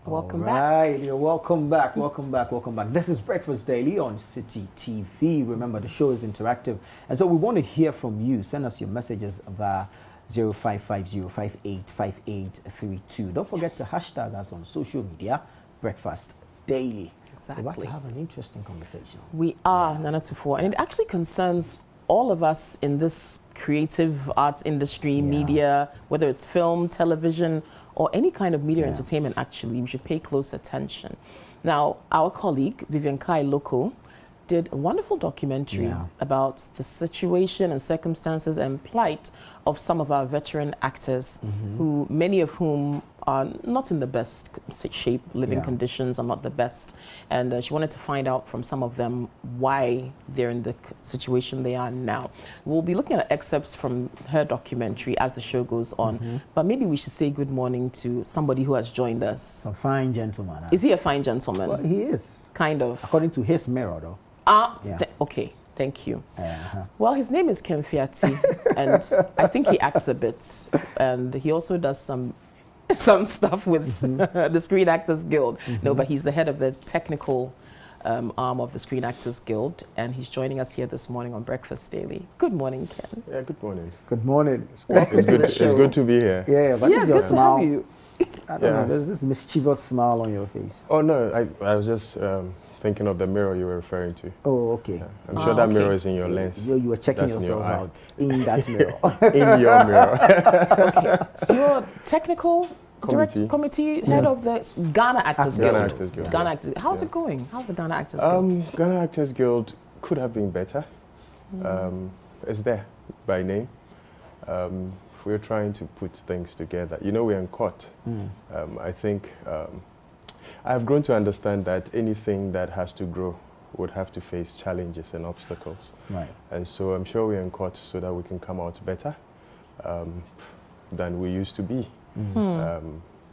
Welcome back. You're welcome back. Welcome back. Welcome back. This is Breakfast Daily on City TV. Remember, the show is interactive, and so we want to hear from you. Send us your messages via 0550585832. Don't forget to hashtag us on social media. Breakfast Daily. Exactly. We're about to have an interesting conversation. We are, Nana Tufo, and it actually concerns all of us in this creative arts industry, media, whether it's film, television, or any kind of media entertainment. Actually, we should pay close attention. Now, our colleague Vivian Kai Loko did a wonderful documentary about the situation and circumstances and plight of some of our veteran actors, who many of whom are not in the best shape, living conditions are not the best, and she wanted to find out from some of them why they're in the situation they are now. We'll be looking at excerpts from her documentary as the show goes on, but maybe we should say good morning to somebody who has joined us. A fine gentleman. Is he a fine gentleman? Well, he is. Kind of. According to his mirror, though. Okay. Thank you. Well, his name is Ken Fiati, and I think he acts a bit, and he also does some stuff with the Screen Actors Guild. No, but he's the head of the technical arm of the Screen Actors Guild, and he's joining us here this morning on Breakfast Daily. Good morning, Ken. Yeah, good morning. Good morning. It's good to be here. Yeah, but this is your smile. To have you. I don't know, there's this mischievous smile on your face. Oh, no, I was just thinking of the mirror you were referring to. Oh, okay. Yeah. I'm sure that mirror is in your lens. You were checking yourself out in that mirror. In your mirror. Okay. So you're technical committee head of the Ghana Actors Guild. Ghana Actors Guild. Ghana Actors. How's it going? How's the Ghana Actors Guild? Ghana Actors Guild could have been better. It's there by name. We're trying to put things together. You know, we're in court. I think I've grown to understand that anything that has to grow would have to face challenges and obstacles. Right. And so I'm sure we're in court so that we can come out better than we used to be.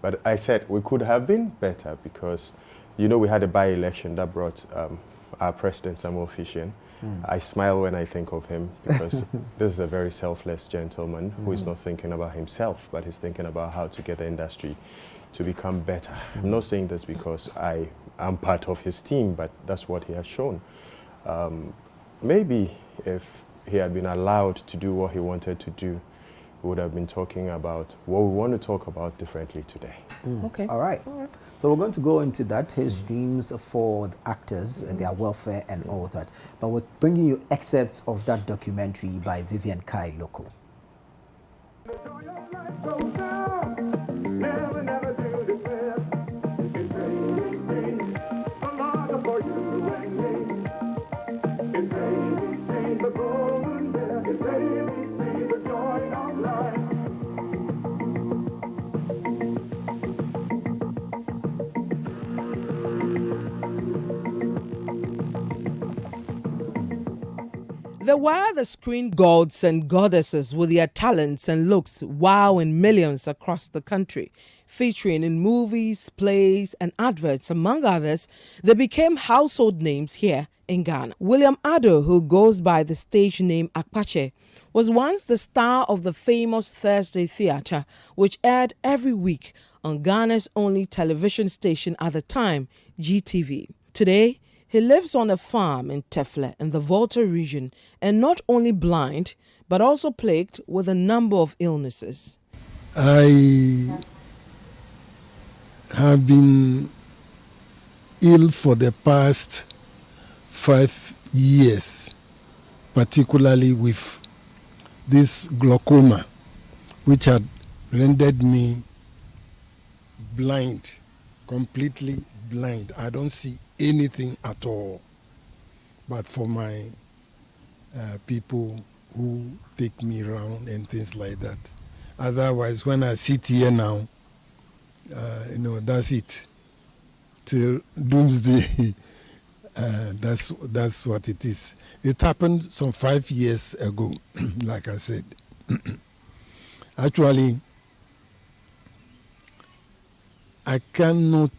But I said we could have been better because, you know, we had a by-election that brought our president, Samuel Fishian. I smile when I think of him because this is a very selfless gentleman who is not thinking about himself, but he's thinking about how to get the industry to become better. I'm not saying this because I am part of his team, but that's what he has shown. Maybe if he had been allowed to do what he wanted to do, we would have been talking about what we want to talk about differently today. Okay. All right. So we're going to go into that, his dreams for the actors, their welfare and all that. But we're bringing you excerpts of that documentary by Vivian Kai Loko. There were the screen gods and goddesses with their talents and looks wowing millions across the country. Featuring in movies, plays, and adverts, among others, they became household names here in Ghana. William Addo, who goes by the stage name Akpache, was once the star of the famous Thursday Theatre, which aired every week on Ghana's only television station at the time, GTV. Today, he lives on a farm in Tefle in the Volta region and not only blind, but also plagued with a number of illnesses. I have been ill for the past 5 years, particularly with this glaucoma, which had rendered me blind, completely blind. I don't see anything at all. But for my people who take me around and things like that. Otherwise, when I sit here now, that's it. Till doomsday, that's what it is. It happened some 5 years ago, like I said. Actually, I cannot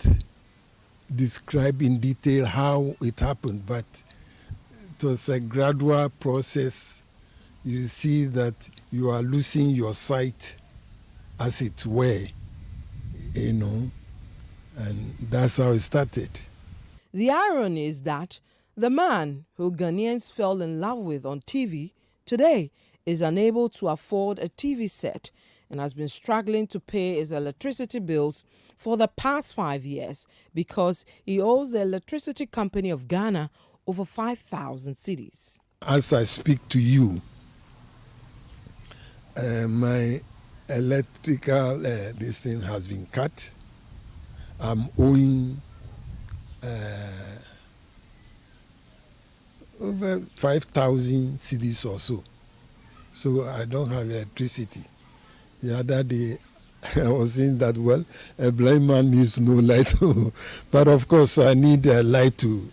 describe in detail how it happened, but it was a gradual process. You see that you are losing your sight, as it were, And that's how it started. The irony is that the man who Ghanaians fell in love with on TV today is unable to afford a TV set and has been struggling to pay his electricity bills for the past 5 years because he owes the electricity company of Ghana over 5,000 cedis. As I speak to you, my electrical this thing has been cut. I'm owing over 5,000 cedis or so. So I don't have electricity. The other day, I was saying that, well, a blind man needs no light. But of course, I need a light to,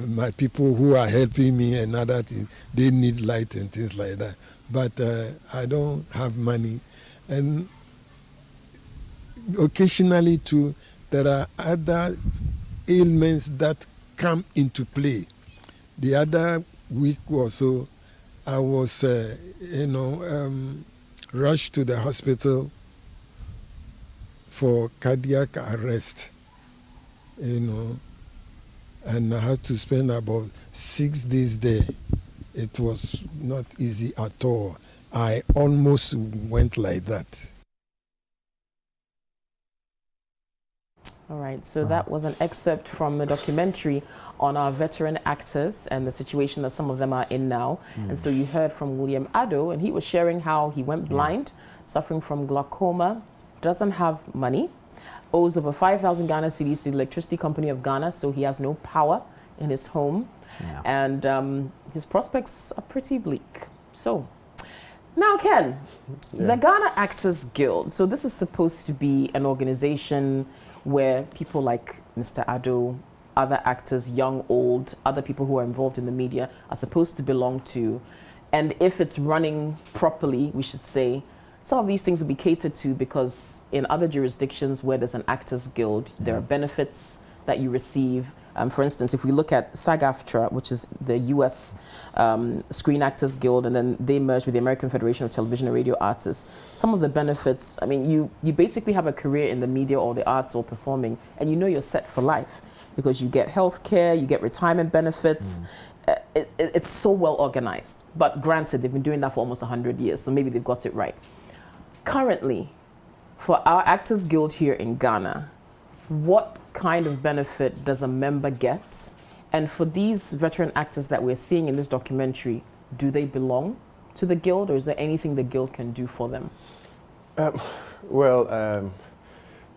my people who are helping me and other things, they need light and things like that. But I don't have money. And occasionally, too, there are other ailments that come into play. The other week or so, I was, rushed to the hospital for cardiac arrest, and I had to spend about 6 days there. It was not easy at all. I almost went like that. All right, so that was an excerpt from a documentary on our veteran actors and the situation that some of them are in now. And so you heard from William Addo, and he was sharing how he went blind, suffering from glaucoma, doesn't have money, owes over 5,000 Ghana cedis to the electricity company of Ghana, so he has no power in his home. And his prospects are pretty bleak. So now, Ken, the Ghana Actors Guild. So this is supposed to be an organization where people like Mr. Addo, other actors, young, old, other people who are involved in the media are supposed to belong to. And if it's running properly, we should say, some of these things will be catered to, because in other jurisdictions where there's an Actors Guild, there are benefits that you receive. For instance, if we look at SAG-AFTRA, which is the US Screen Actors Guild, and then they merged with the American Federation of Television and Radio Artists, some of the benefits, I mean, you basically have a career in the media or the arts or performing, and you know you're set for life because you get health care, you get retirement benefits. It's so well organized. But granted, they've been doing that for almost 100 years, so maybe they've got it right. Currently, for our Actors Guild here in Ghana, what kind of benefit does a member get? And for these veteran actors that we're seeing in this documentary, do they belong to the Guild, or is there anything the Guild can do for them? William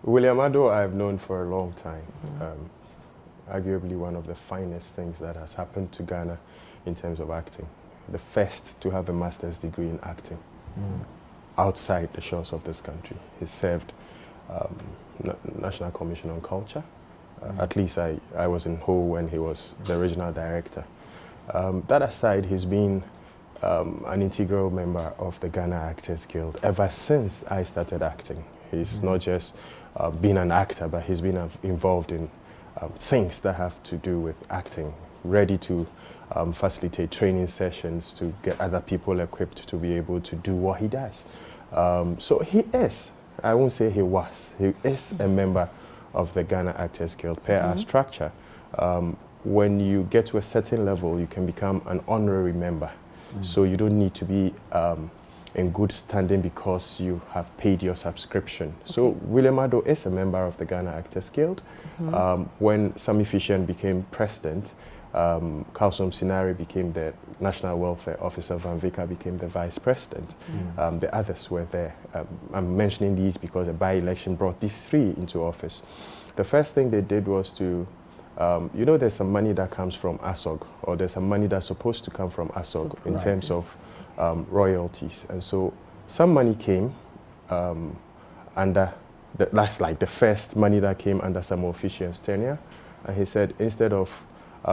Addo I've known for a long time. Arguably one of the finest things that has happened to Ghana in terms of acting. The first to have a master's degree in acting outside the shores of this country. He served National Commission on Culture. At least I was in Ho when he was the regional director. That aside, he's been an integral member of the Ghana Actors Guild ever since I started acting. He's not just been an actor, but he's been involved in things that have to do with acting, ready to facilitate training sessions to get other people equipped to be able to do what he does. So he is, I won't say he was, he is a member of the Ghana Actors Guild per our structure. When you get to a certain level, you can become an honorary member. So you don't need to be in good standing because you have paid your subscription. So William Addo is a member of the Ghana Actors Guild. When Sami Fishian became president, Kalsom Sinari became the National Welfare Officer, Van Vika became the vice president. The others were there. I'm mentioning these because a by-election brought these three into office. The first thing they did was to, there's some money that comes from ASOG, or there's some money that's supposed to come from ASOG in terms of royalties. And so some money came under, that's like the first money that came under Samuel Fishian's tenure. And he said, instead of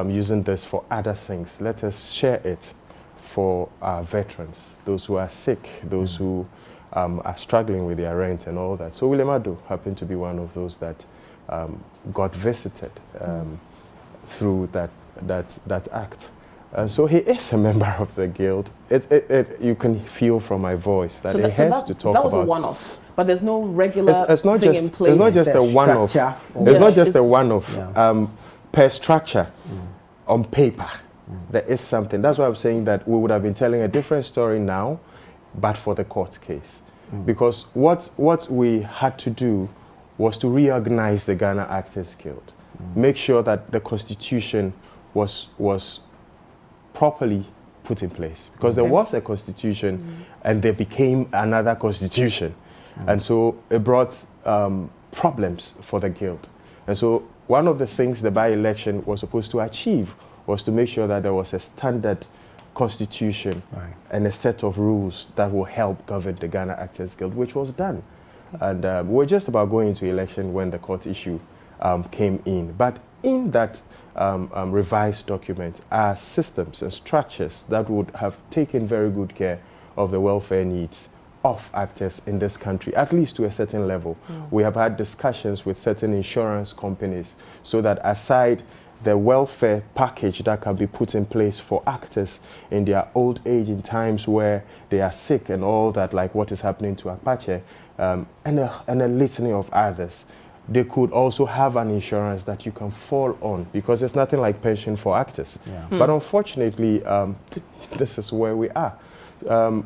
using this for other things, let us share it for our veterans, those who are sick, those who are struggling with their rent and all that. So William Addo happened to be one of those that got visited through that act. And so he is a member of the Guild. You can feel from my voice that he has to talk about. That was a one-off. But there's no regular it's not thing just in place. it's not just a one-off. Structure It's not Yes, just it's- a one-off. Yeah. Per structure, on paper, there is something. That's why I'm saying that we would have been telling a different story now, but for the court case, because what we had to do was to reorganize the Ghana Actors Guild, make sure that the constitution was properly put in place, because there was a constitution and there became another constitution, and so it brought problems for the guild. And so one of the things the by-election was supposed to achieve was to make sure that there was a standard constitution and a set of rules that will help govern the Ghana Actors Guild, which was done. And we were just about going into election when the court issue came in. But in that revised document are systems and structures that would have taken very good care of the welfare needs of actors in this country, at least to a certain level. We have had discussions with certain insurance companies so that aside the welfare package that can be put in place for actors in their old age, in times where they are sick and all that, like what is happening to Apache, and a litany of others, they could also have an insurance that you can fall on, because there's nothing like pension for actors. But unfortunately, this is where we are.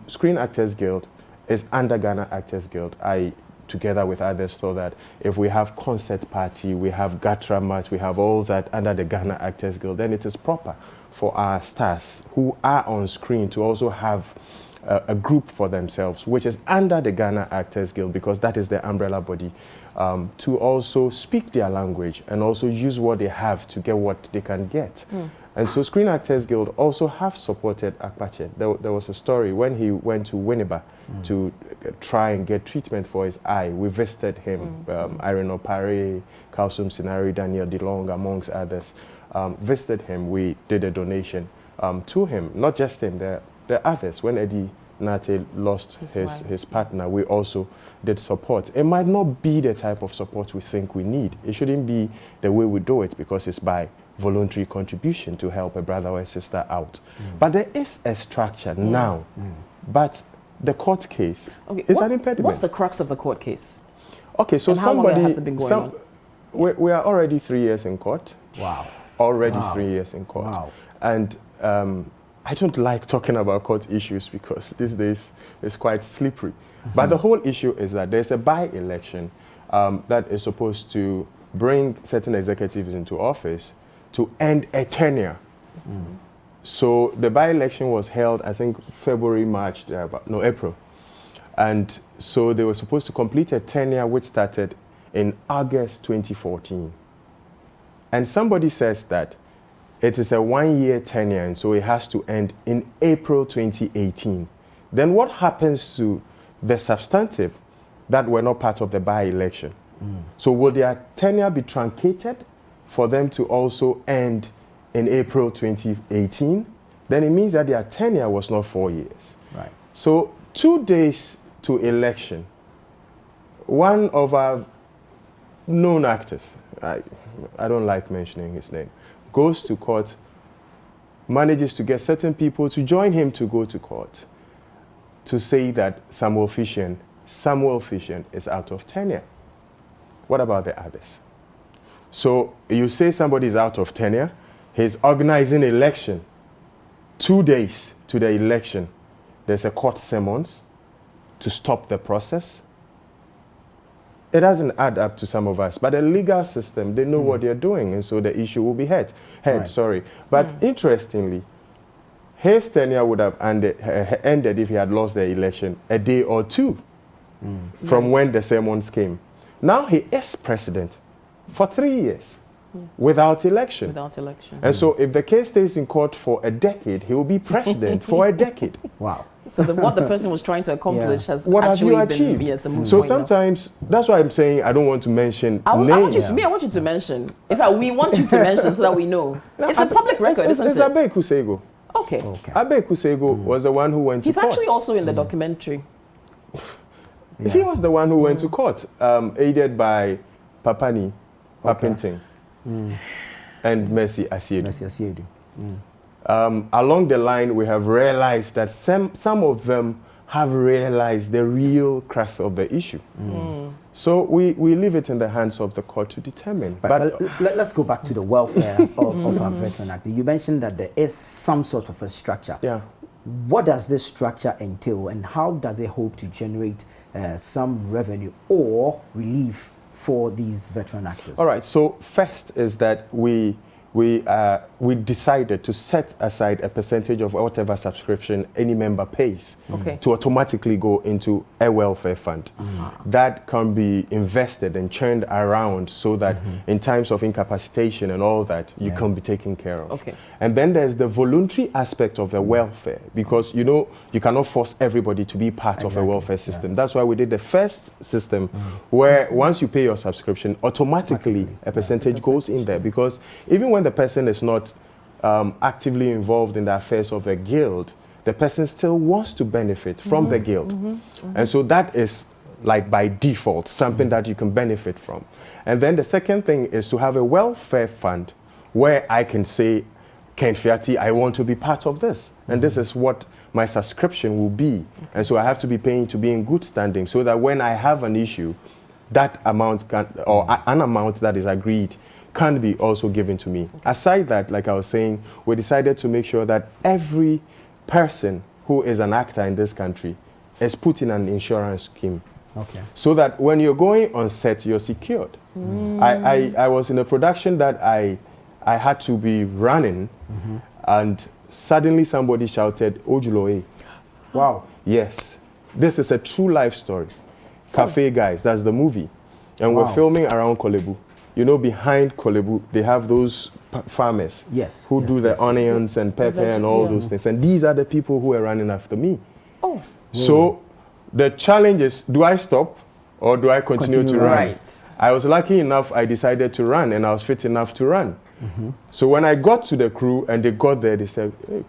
Screen Actors Guild is under Ghana Actors Guild. I, together with others, thought that if we have concert party, we have Gatra match, we have all that under the Ghana Actors Guild, then it is proper for our stars who are on screen to also have a group for themselves, which is under the Ghana Actors Guild, because that is the umbrella body, to also speak their language and also use what they have to get what they can get. And so Screen Actors Guild also have supported Akpache. There was a story when he went to Winneba to try and get treatment for his eye. We visited him, Irene Opare, Kalsum Sinari, Daniel DeLong, amongst others. Visited him, we did a donation to him, not just him, there are others. When Eddie Nate lost his partner, we also did support. It might not be the type of support we think we need. It shouldn't be the way we do it, because it's by voluntary contribution to help a brother or a sister out. But there is a structure now. But the court case is an impediment. What's the crux of the court case? Okay, so And how long somebody, has it been going on? We are already 3 years in court. Wow. Already 3 years in court. Wow. And I don't like talking about court issues, because these days it's quite slippery. But the whole issue is that there's a by-election that is supposed to bring certain executives into office to end a tenure. So the by-election was held, I think, February, March, April. And so they were supposed to complete a tenure which started in August 2014. And somebody says that it is a 1-year tenure, and so it has to end in April 2018. Then what happens to the substantive that were not part of the by-election? So will their tenure be truncated for them to also end in April 2018? Then it means that their tenure was not 4 years. Right. So 2 days to election, one of our known actors, I don't like mentioning his name, goes to court, manages to get certain people to join him to go to court to say that Samuel Fission is out of tenure. What about the others? So you say somebody is out of tenure, he's organizing election. 2 days to the election, there's a court summons to stop the process. It doesn't add up to some of us, but the legal system, they know what they're doing, and so the issue will be heard. But interestingly, his tenure would have ended if he had lost the election a day or two from when the summons came. Now he is president for 3 years without election. And so if the case stays in court for a decade, he will be president for a decade. Wow. So what the person was trying to accomplish has What have actually you achieved? been a moot So point now. sometimes, that's why I'm saying I don't want to mention I want names. you to mention. In fact, we want you to mention so that we know. It's a public record, isn't it's it? Abe Kusego. Okay. Abe Kusego was the one who went to He's court. actually also in the documentary. He was the one who went to court, aided by Papani, Papinting, and Mercy Asiedu. Along the line, we have realized that some of them have realized the real crux of the issue. So we leave it in the hands of the court to determine. But let's go back to the welfare of our veteran actor. You mentioned that there is some sort of a structure. Yeah. What does this structure entail, and how does it hope to generate some revenue or relief for these veteran actors? All right. So first is that we decided to set aside a percentage of whatever subscription any member pays to automatically go into a welfare fund that can be invested and churned around so that in times of incapacitation and all that, you can be taken care of. And then there's the voluntary aspect of the welfare, because you cannot force everybody to be part of a welfare system. That's why we did the first system where once you pay your subscription, automatically a percentage goes in there, because even when the person is not actively involved in the affairs of a guild, the person still wants to benefit from the guild. And so that is like by default something that you can benefit from. And then the second thing is to have a welfare fund where I can say, Ken Fiati, I want to be part of this. And this is what my subscription will be. And so I have to be paying to be in good standing, so that when I have an issue, that amount can, or an amount that is agreed, can be also given to me. Aside that, like I was saying, we decided to make sure that every person who is an actor in this country is put in an insurance scheme. So that when you're going on set, you're secured. I was in a production that I had to be running, and suddenly somebody shouted, Ojuloe. Wow. Yes. This is a true life story. Cafe Guys, that's the movie. And we're filming around Kolebu. Behind Kolebu, they have those farmers who do the onions and pepper and all those things. And these are the people who are running after me. So the challenge is, do I stop or do I continue to run? I was lucky enough, I decided to run, and I was fit enough to run. So when I got to the crew and they got there, they said, hey,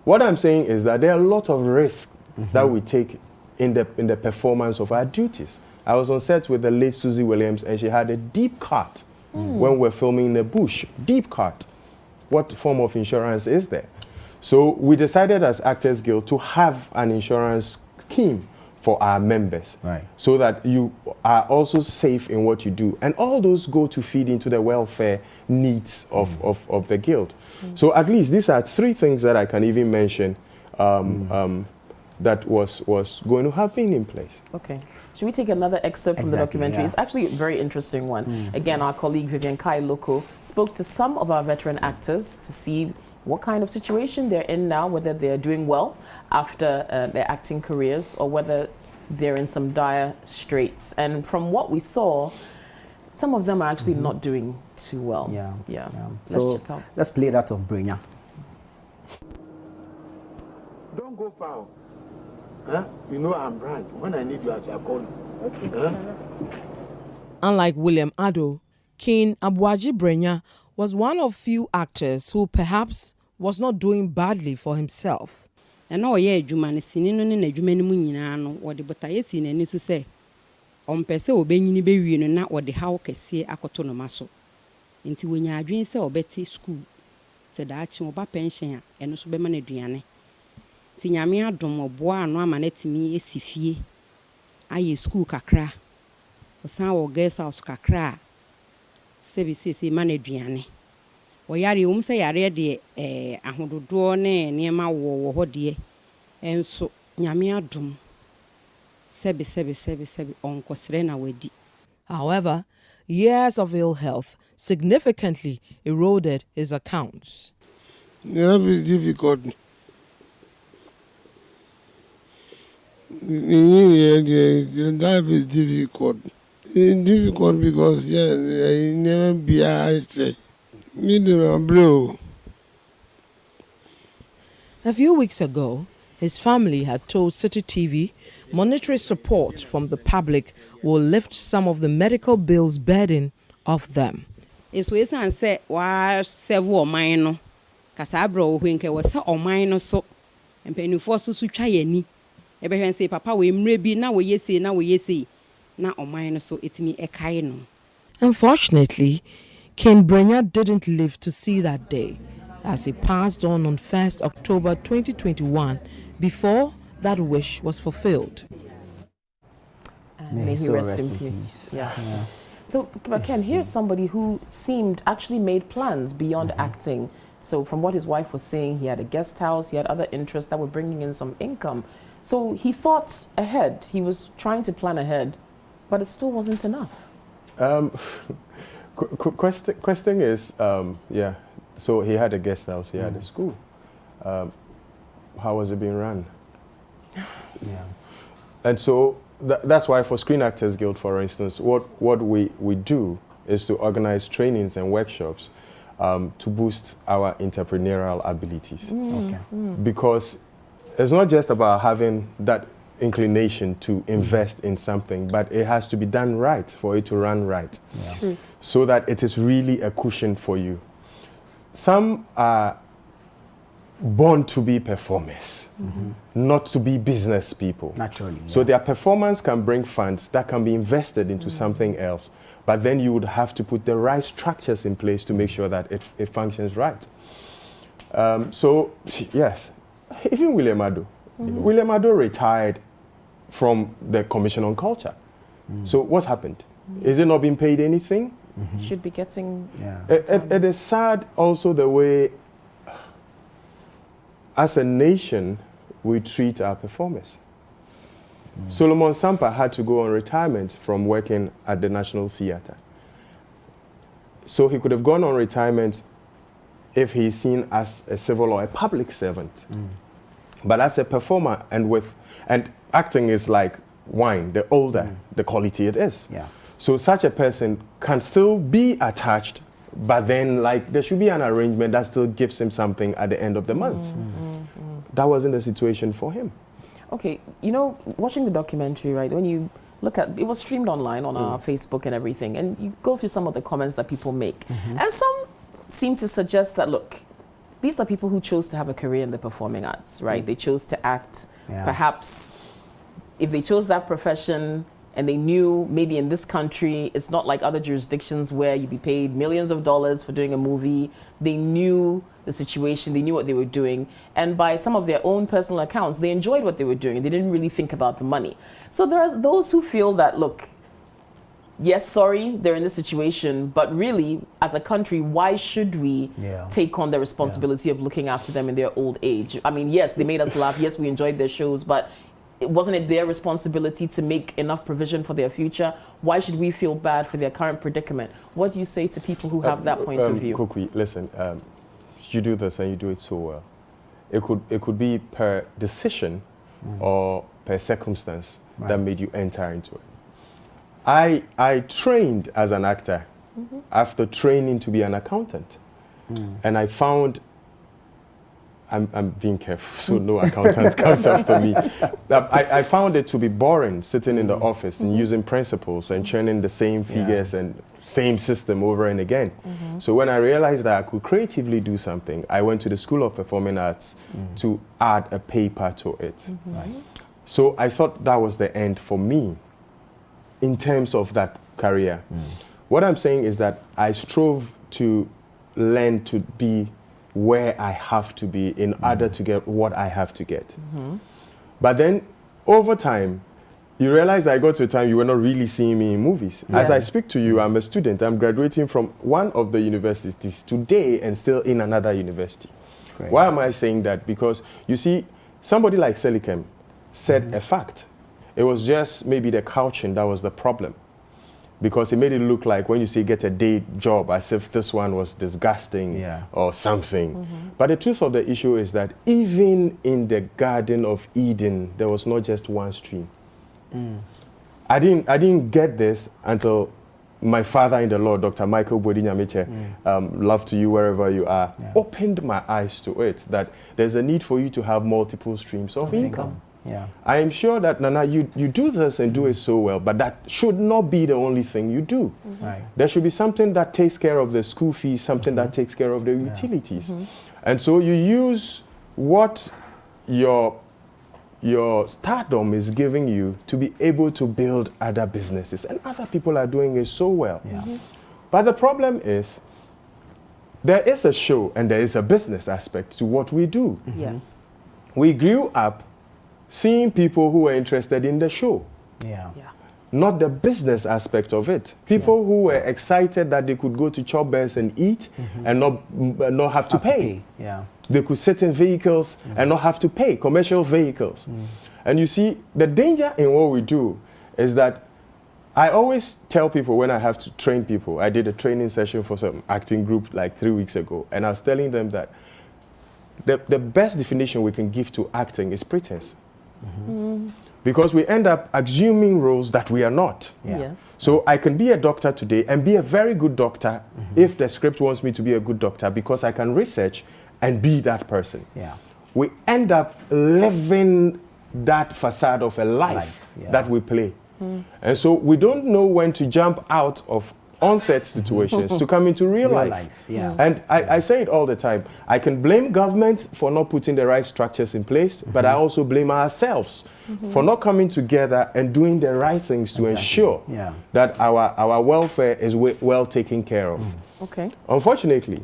what I'm saying is that there are a lot of risks that we take in the performance of our duties. I was on set with the late Susie Williams, and she had a deep cut when we're filming in the bush. Deep cut. What form of insurance is there? So we decided as Actors Guild to have an insurance scheme for our members, so that you are also safe in what you do. And all those go to feed into the welfare needs of the guild. So at least these are three things that I can even mention that was going to have been in place. Should we take another excerpt from the documentary? It's actually a very interesting one. Again, our colleague Vivian Kai Loko spoke to some of our veteran actors to see what kind of situation they're in now, whether they're doing well after their acting careers or whether they're in some dire straits. And from what we saw, some of them are actually not doing too well. So let's play that of Brannan. Don't go far. You know I'm right. When I need you, I'll call you. Unlike William Addo, King Abuaji Brannan was one of few actors who perhaps was not doing badly for himself. And oh yeah, Jumani sinino ni Jumani Munino, what the Batayesin and Nisu say. On Pese obeying be no not what the how can see Akotono maso. Until when you are doing so Betty school, said Archie oba pension and also be manadiane. Tinyamia dom boa no amanetimi esifie. Aye school kakra. Osan wo girls house kakra. Sebisi manadiane. Oyari say yare de ahododo ne niema wo ho de enso nyame adom sebi onkosre na wadi. However, years of ill health significantly eroded his accounts. It is difficult. Life is difficult. It's difficult because I never be I say. A few weeks ago, his family had told City TV monetary support from the public will lift some of the medical bills burden off them. It's ways and say, why several minor Casabro, when I was so minor so, and penny for so try any. Everyone say, Papa, we may be now, we say, now we say, now or minor so it's me a kaino. Unfortunately, Ken Brannan didn't live to see that day, as he passed on 1st October 2021 before that wish was fulfilled. May he rest in peace. Yeah. So, but Ken, here's somebody who seemed actually made plans beyond acting. So from what his wife was saying, he had a guest house, he had other interests that were bringing in some income. So he thought ahead. He was trying to plan ahead, but it still wasn't enough. Question is, yeah. So he had a guest house, he had a school. How was it being run? Yeah. And so that's why for Screen Actors Guild, for instance, what we do is to organize trainings and workshops to boost our entrepreneurial abilities. Okay. Because it's not just about having that inclination to invest in something, but it has to be done right for it to run right. Yeah. So that it is really a cushion for you. Some are born to be performers, not to be business people. Naturally. So their performance can bring funds that can be invested into something else, but then you would have to put the right structures in place to make sure that it functions right. So yes, even William Ado. William Ado retired from the Commission on Culture. So what's happened? Is it not being paid anything? Should be getting... Yeah. It is sad also the way, as a nation, we treat our performers. Solomon Sampa had to go on retirement from working at the National Theatre. So he could have gone on retirement if he's seen as a civil or a public servant. But as a performer, and acting is like wine, the older the quality it is. Yeah. So such a person can still be attached, but then like there should be an arrangement that still gives him something at the end of the month. That wasn't the situation for him. Okay, you know, watching the documentary, right, when you look at, it was streamed online on our Facebook and everything, and you go through some of the comments that people make. And some seem to suggest that, look, these are people who chose to have a career in the performing arts, right? They chose to act. Yeah. Perhaps if they chose that profession and they knew maybe in this country, it's not like other jurisdictions where you'd be paid millions of dollars for doing a movie. They knew the situation, they knew what they were doing. And by some of their own personal accounts, they enjoyed what they were doing. They didn't really think about the money. So there are those who feel that, look, yes, sorry, they're in this situation, but really, as a country, why should we take on the responsibility of looking after them in their old age? I mean, yes, they made us laugh. Yes, we enjoyed their shows, but wasn't it their responsibility to make enough provision for their future? Why should we feel bad for their current predicament? What do you say to people who have that point of view? Kukui, listen, you do this and you do it so well. It could be per decision or per circumstance that made you enter into it. I trained as an actor after training to be an accountant. And I found, I'm being careful so no accountant comes after me. I found it to be boring sitting in the office and using principles and churning the same figures and same system over and again. So when I realized that I could creatively do something, I went to the School of Performing Arts to add a paper to it. So I thought that was the end for me in terms of that career. What I'm saying is that I strove to learn to be where I have to be in order to get what I have to get. But then over time, you realize I got to a time you were not really seeing me in movies. As I speak to you, I'm a student. I'm graduating from one of the universities today and still in another university. Great. Why am I saying that? Because you see, somebody like Selikem said a fact. It was just maybe the couching that was the problem. Because it made it look like when you say get a day job as if this one was disgusting or something. But the truth of the issue is that even in the Garden of Eden, there was not just one stream. I didn't get this until my father in the Lord, Dr. Michael Bodinyamiche, love to you wherever you are, opened my eyes to it, that there's a need for you to have multiple streams of income. I am sure that, Nana, you do this and do it so well, but that should not be the only thing you do. There should be something that takes care of the school fees, something that takes care of the utilities. And so you use what your stardom is giving you to be able to build other businesses. And other people are doing it so well. But the problem is, there is a show and there is a business aspect to what we do. Yes. We grew up seeing people who were interested in the show. Yeah. Yeah. Not the business aspect of it. People who were excited that they could go to Chopbers and eat and not have to pay. Yeah. They could sit in vehicles and not have to pay, commercial vehicles. And you see, the danger in what we do is that I always tell people when I have to train people, I did a training session for some acting group like 3 weeks ago, and I was telling them that the best definition we can give to acting is pretense. Because we end up assuming roles that we are not. Yeah. Yes. So I can be a doctor today and be a very good doctor if the script wants me to be a good doctor, because I can research and be that person. Yeah. We end up living that facade of a life Yeah. that we play. And so we don't know when to jump out of on-set situations to come into real life. Yeah. And I say it all the time. I can blame government for not putting the right structures in place, but I also blame ourselves for not coming together and doing the right things to ensure that our welfare is well taken care of. Okay. Unfortunately,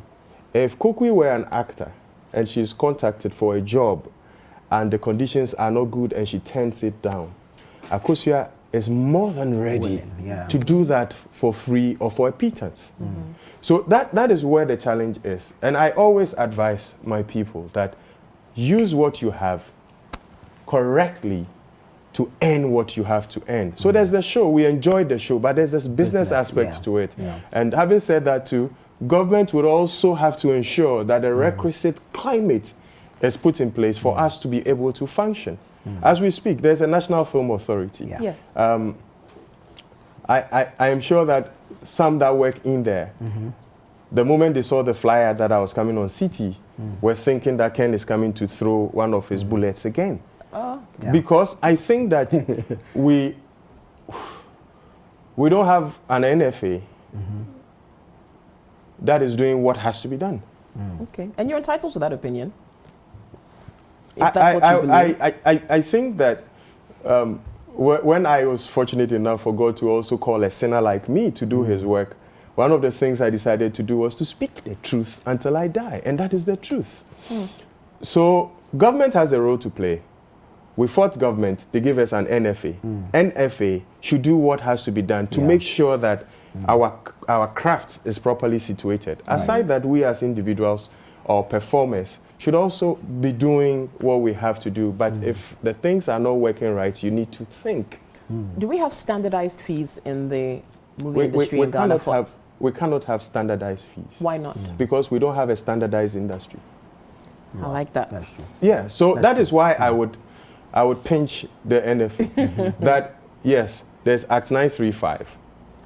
if Kokui were an actor and she's contacted for a job and the conditions are not good and she turns it down, Akosua is more than ready to do that for free or for a pittance. So that is where the challenge is. And I always advise my people that use what you have correctly to earn what you have to earn. So there's the show, we enjoyed the show, but there's this business aspect to it. Yes. And having said that too, government would also have to ensure that the requisite climate is put in place for us to be able to function. As we speak, there's a National Film Authority. Yeah. Yes. I am sure that some that work in there, the moment they saw the flyer that I was coming on City, were thinking that Ken is coming to throw one of his bullets again. Because I think that we don't have an NFA that is doing what has to be done. Okay. And you're entitled to that opinion. If that's what you believe. I think that when I was fortunate enough for God to also call a sinner like me to do his work, one of the things I decided to do was to speak the truth until I die. And that is the truth. So government has a role to play. We fought government, they gave us an NFA. NFA should do what has to be done to make sure that our craft is properly situated. Aside that, we as individuals or performers should also be doing what we have to do. But if the things are not working right, you need to think. Do we have standardized fees in the movie industry in Ghana? We cannot have standardized fees. Why not? Because we don't have a standardized industry. I like that. That's true. Yeah, so that is why I would pinch the NFA. That, yes, there's Act 935,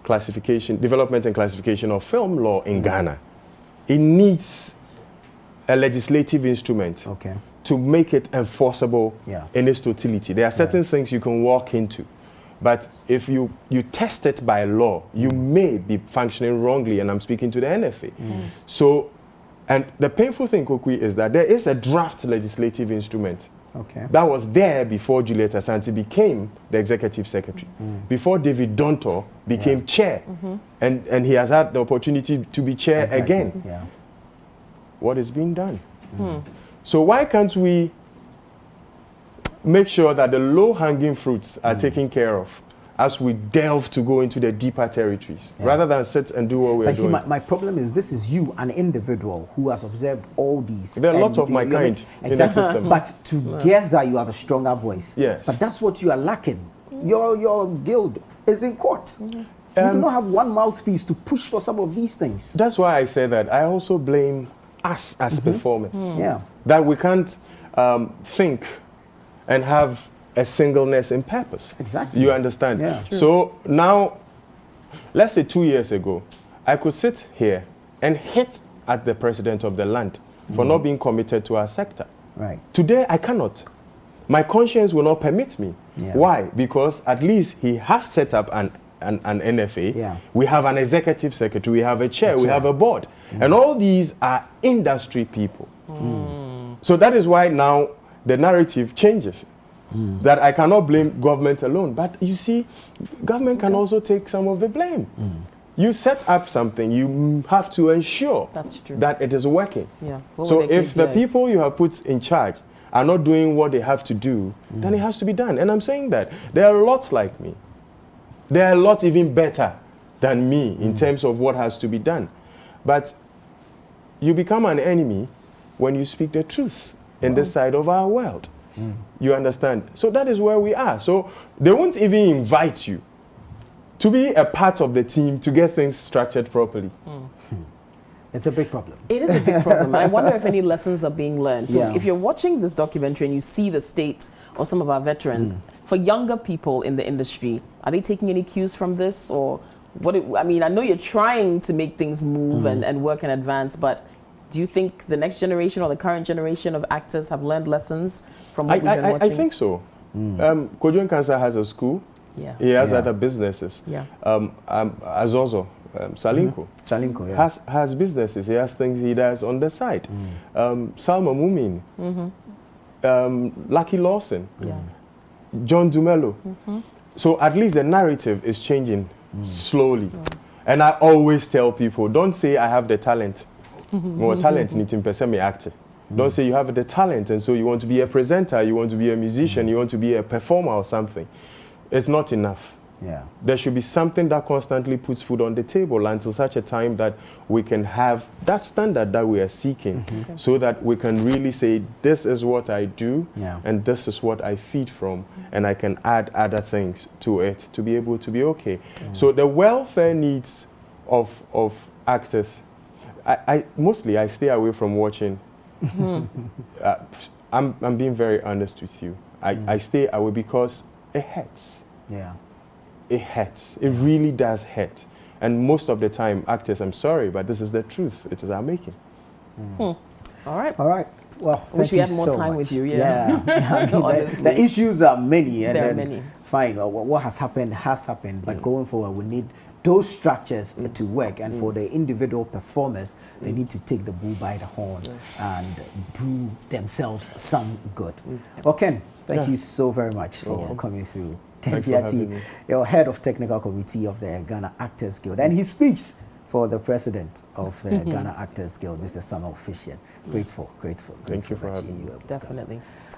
classification, development and classification of film law in Ghana. It needs a legislative instrument to make it enforceable in its totality. There are certain things you can walk into, but if you test it by law, you may be functioning wrongly, and I'm speaking to the NFA. So, and the painful thing, Kokui, is that there is a draft legislative instrument that was there before Juliet Asante became the executive secretary, before David Dontor became chair, and he has had the opportunity to be chair again. What is being done? So why can't we make sure that the low-hanging fruits are taken care of as we delve to go into the deeper territories, rather than sit and do what we are doing? But see, my problem is this is you, an individual who has observed all these. There are lots of my kind in the system. But together you have a stronger voice. Yes. But that's what you are lacking. Your guild is in court. You do not have one mouthpiece to push for some of these things. That's why I say that I also blame us as performers. Yeah. That we can't think and have a singleness in purpose. Exactly. You understand? Yeah. So now, let's say 2 years ago, I could sit here and hit at the president of the land for not being committed to our sector. Right. Today, I cannot. My conscience will not permit me. Yeah. Why? Because at least he has set up an NFA. Yeah. We have an executive secretary, we have a chair, we have a board. And all these are industry people. So that is why now the narrative changes. That I cannot blame government alone. But you see, government can also take some of the blame. You set up something, you have to ensure That's true. that it is working. Yeah. So if the people you have put in charge are not doing what they have to do, then it has to be done. And I'm saying that there are lots like me. There are lots even better than me in terms of what has to be done. But you become an enemy when you speak the truth in this side of our world. You understand? So that is where we are. So they won't even invite you to be a part of the team to get things structured properly. It's a big problem. It is a big problem. I wonder if any lessons are being learned. So if you're watching this documentary and you see the state of some of our veterans, for younger people in the industry, are they taking any cues from this? Or I mean, I know you're trying to make things move and work in advance, but do you think the next generation or the current generation of actors have learned lessons from what we've been watching? I think so. Kojo Nkansa has a school. Yeah. He has other businesses. Yeah. Azozo, Salinko, has businesses. He has things he does on the side. Salma Mumin, Lucky Lawson, John Dumelo. So at least the narrative is changing slowly. And I always tell people, don't say I have the talent. More talent need to me act. Don't say you have the talent and so you want to be a presenter, you want to be a musician, you want to be a performer or something. It's not enough. Yeah. There should be something that constantly puts food on the table until such a time that we can have that standard that we are seeking, so that we can really say, this is what I do and this is what I feed from, and I can add other things to it to be able to be okay. So the welfare needs of actors, I mostly stay away from watching. I'm being very honest with you. I stay away because it hurts. Yeah. It hurts. It really does hurt. And most of the time, actors, I'm sorry, but this is the truth. It is our making. All right. All right. Well, Wish we had more so time much. with you. Yeah. I mean, the issues are many. And there are then, many. Fine. What has happened. But going forward, we need those structures to work. And for the individual performers, they need to take the bull by the horn and do themselves some good. Well, Ken, thank you so very much for coming through. Ken Fiati, your head of technical committee of the Ghana Actors Guild, and he speaks for the president of the Ghana Actors Guild, Mr. Samuel Fisher. Grateful. Thank you for having me. Definitely.